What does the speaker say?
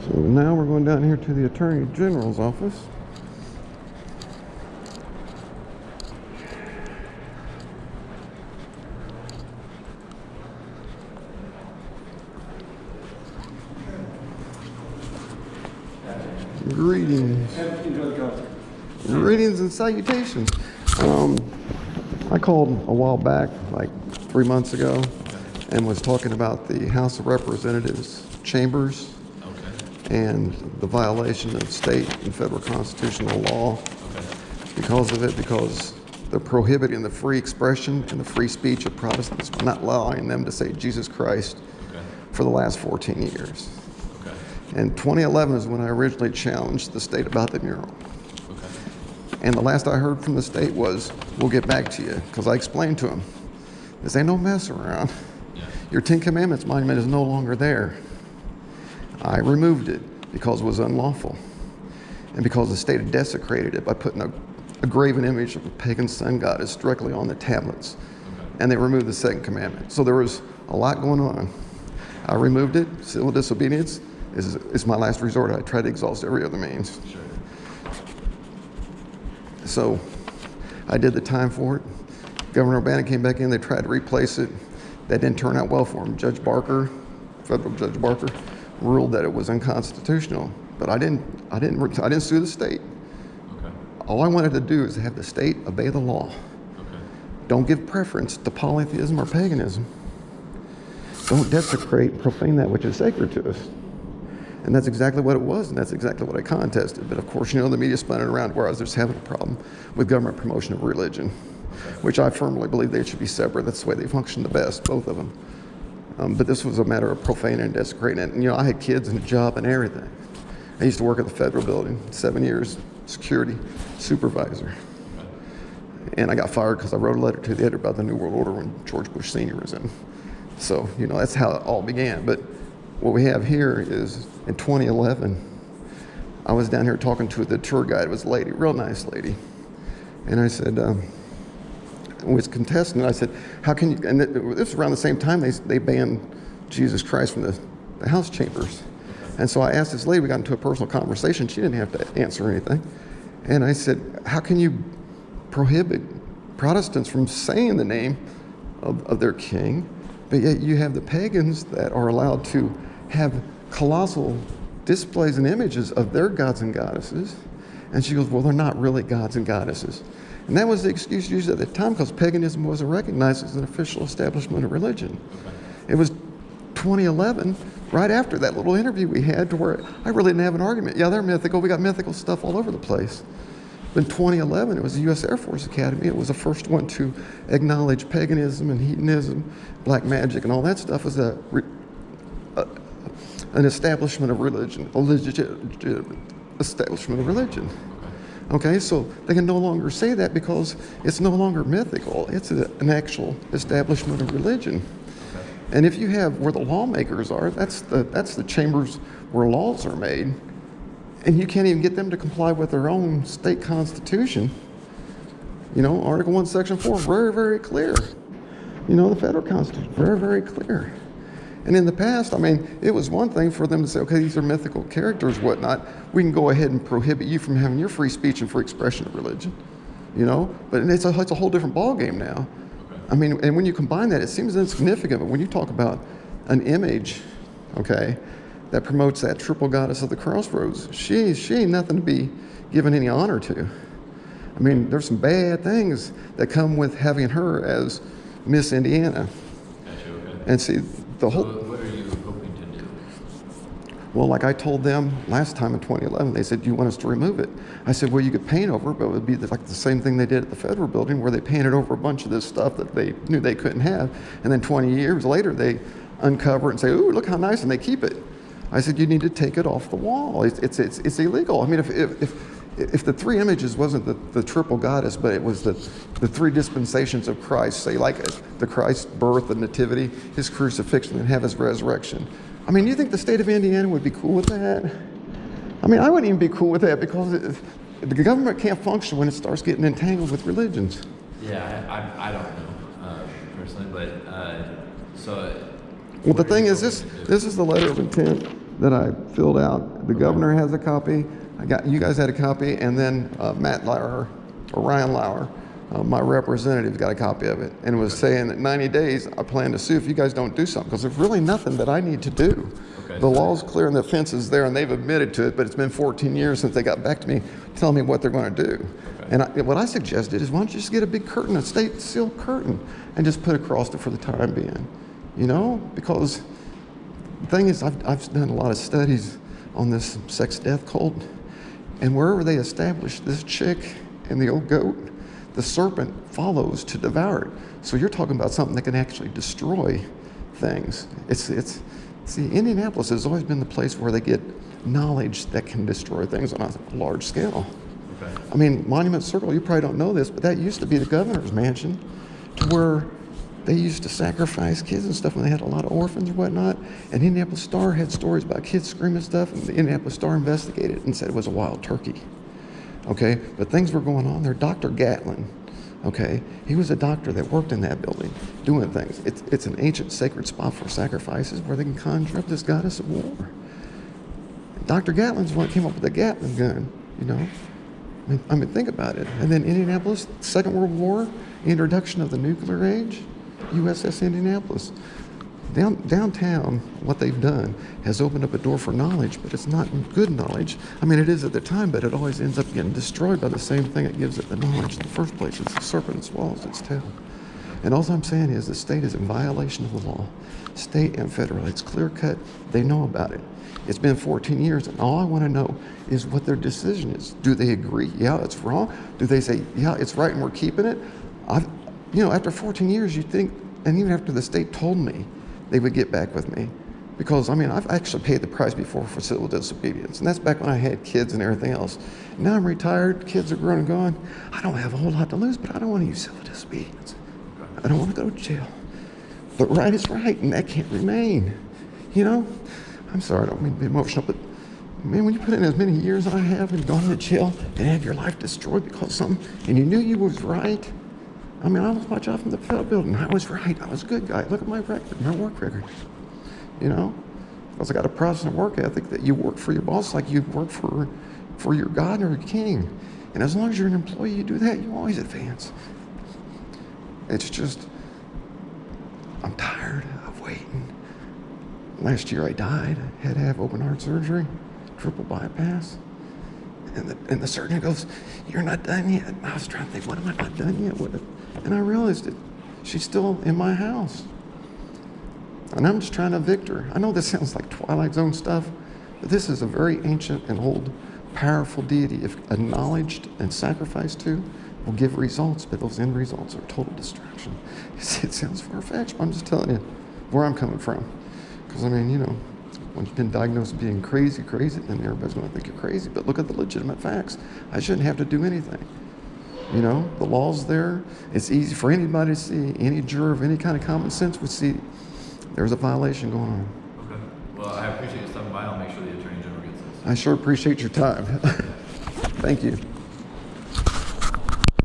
So now we're going down here to the Attorney General's office. Greetings. Greetings and salutations. I called a while back, like 3 months ago, and was talking about the House of Representatives chambers and the violation of state and federal constitutional law because of it, because they're prohibiting the free expression and the free speech of Protestants by not allowing them to say Jesus Christ for the last 14 years. And 2011 is when I originally challenged the state about the mural. And the last I heard from the state was, we'll get back to you, because I explained to them, this ain't no mess around. Your 10 Commandments monument is no longer there. I removed it because it was unlawful, and because the state had desecrated it by putting a graven image of a pagan sun goddess directly on the tablets. And they removed the second commandment. So there was a lot going on. I removed it. Civil disobedience is my last resort. I try to exhaust every other means. So I did the time for it. Governor O'Bannon came back in. They tried to replace it. That didn't turn out well for him. Judge Barker, federal Judge Barker, ruled that it was unconstitutional. But I didn't sue the state. All I wanted to do is have the state obey the law. Don't give preference to polytheism or paganism. Don't desecrate, profane that which is sacred to us. And that's exactly what it was, and that's exactly what I contested. But of course, the media spun it around where I was just having a problem with government promotion of religion, which I firmly believe they should be separate. That's the way they function the best, both of them. But this was a matter of profaning and desecrating it. And I had kids and a job and everything. I used to work at the federal building, 7 years, security supervisor. And I got fired because I wrote a letter to the editor about the New World Order when George Bush Sr. was in. So, that's how it all began. But what we have here is in 2011, I was down here talking to the tour guide. It was a lady, real nice lady. And I said, was contestant, I said, how can you, and this was around the same time they banned Jesus Christ from the House chambers. And so I asked this lady, we got into a personal conversation. She didn't have to answer anything. And I said, how can you prohibit Protestants from saying the name of their king, but yet you have the pagans that are allowed to have colossal displays and images of their gods and goddesses? And she goes, well, they're not really gods and goddesses. And that was the excuse used at the time because paganism wasn't recognized as an official establishment of religion. It was 2011, right after that little interview we had, to where I really didn't have an argument. Yeah, they're mythical. We got mythical stuff all over the place. But in 2011, it was the U.S. Air Force Academy. It was the first one to acknowledge paganism and hedonism, black magic, and all that stuff as an establishment of religion, a legitimate establishment of religion. Okay, so they can no longer say that because it's no longer mythical. It's an actual establishment of religion. And if you have where the lawmakers are, that's the chambers where laws are made, and you can't even get them to comply with their own state constitution. Article 1, Section 4, very, very clear. The federal constitution, very, very clear. And in the past, it was one thing for them to say, okay, these are mythical characters, whatnot. We can go ahead and prohibit you from having your free speech and free expression of religion, But it's a whole different ballgame now. And when you combine that, it seems insignificant. But when you talk about an image, okay, that promotes that triple goddess of the crossroads, she ain't nothing to be given any honor to. There's some bad things that come with having her as Miss Indiana. And see, what are you hoping to do? Well, like I told them last time in 2011, they said, do you want us to remove it? I said, well, you could paint over it, but it would be like the same thing they did at the federal building, where they painted over a bunch of this stuff that they knew they couldn't have. And then 20 years later, they uncover it and say, ooh, look how nice, and they keep it. I said, you need to take it off the wall. It's illegal. If the three images wasn't the triple goddess, but it was the three dispensations of Christ, say like the Christ's birth, the nativity, his crucifixion, and have his resurrection. You think the state of Indiana would be cool with that? I wouldn't even be cool with that, because the government can't function when it starts getting entangled with religions. Yeah, I don't know personally, but so. Well, the thing is, this is the letter of intent that I filled out. The governor has a copy. You guys had a copy, and then Matt Lauer, or Ryan Lauer, my representative, got a copy of it, and was saying that 90 days, I plan to sue if you guys don't do something, because there's really nothing that I need to do. Okay. The law's clear and the fence is there, and they've admitted to it, but it's been 14 years since they got back to me telling me what they're going to do. Okay. And what I suggested is, why don't you just get a big curtain, a state seal curtain, and just put across it for the time being, you know? Because the thing is, I've done a lot of studies on this sex death cult, and wherever they establish this chick and the old goat, the serpent follows to devour it. So you're talking about something that can actually destroy things. See, Indianapolis has always been the place where they get knowledge that can destroy things on a large scale. Okay. I mean, Monument Circle, you probably don't know this, but that used to be the governor's mansion, to where they used to sacrifice kids and stuff when they had a lot of orphans or whatnot. And Indianapolis Star had stories about kids screaming stuff, and the Indianapolis Star investigated it and said it was a wild turkey. Okay, but things were going on there. Dr. Gatlin, okay, he was a doctor that worked in that building doing things. It's an ancient sacred spot for sacrifices where they can conjure up this goddess of war. Dr. Gatlin's the one that came up with the Gatling gun, you know. I mean, think about it. And then Indianapolis, Second World War, introduction of the nuclear age, USS Indianapolis. Downtown, what they've done has opened up a door for knowledge, but it's not good knowledge. I mean, it is at the time, but it always ends up getting destroyed by the same thing that gives it the knowledge in the first place. It's the serpent that swallows its tail. And all I'm saying is the state is in violation of the law, state and federal. It's clear cut. They know about it. It's been 14 years, and all I want to know is what their decision is. Do they agree? Yeah, it's wrong. Do they say, yeah, it's right and we're keeping it? After 14 years, you think, and even after the state told me, they would get back with me. Because, I mean, I've actually paid the price before for civil disobedience. And that's back when I had kids and everything else. Now I'm retired, kids are grown and gone. I don't have a whole lot to lose, but I don't want to use civil disobedience. I don't want to go to jail. But right is right, and that can't remain. You know? I'm sorry, I don't mean to be emotional, but man, when you put in as many years as I have and gone to jail and had your life destroyed because of something, and you knew you was right, I mean, I was my job from the federal building. I was right. I was a good guy. Look at my record, my work record. You know, because I got a Protestant work ethic that you work for your boss like you work for your God or your king. And as long as you're an employee, you do that, you always advance. It's just, I'm tired of waiting. Last year I died. I had to have open heart surgery, triple bypass. And the surgeon goes, "You're not done yet." I was trying to think, what am I not done yet? And I realized that she's still in my house. And I'm just trying to evict her. I know this sounds like Twilight Zone stuff, but this is a very ancient and old, powerful deity. If acknowledged and sacrificed to, will give results, but those end results are total destruction. It sounds far-fetched, but I'm just telling you where I'm coming from. Because, I mean, you know, when you've been diagnosed with being crazy, then everybody's going to think you're crazy. But look at the legitimate facts. I shouldn't have to do anything. You know, the law's there. It's easy for anybody to see. Any juror of any kind of common sense would see there's a violation going on. Okay. Well, I appreciate you stopping by. I'll make sure the Attorney General gets this. I sure appreciate your time. Thank you.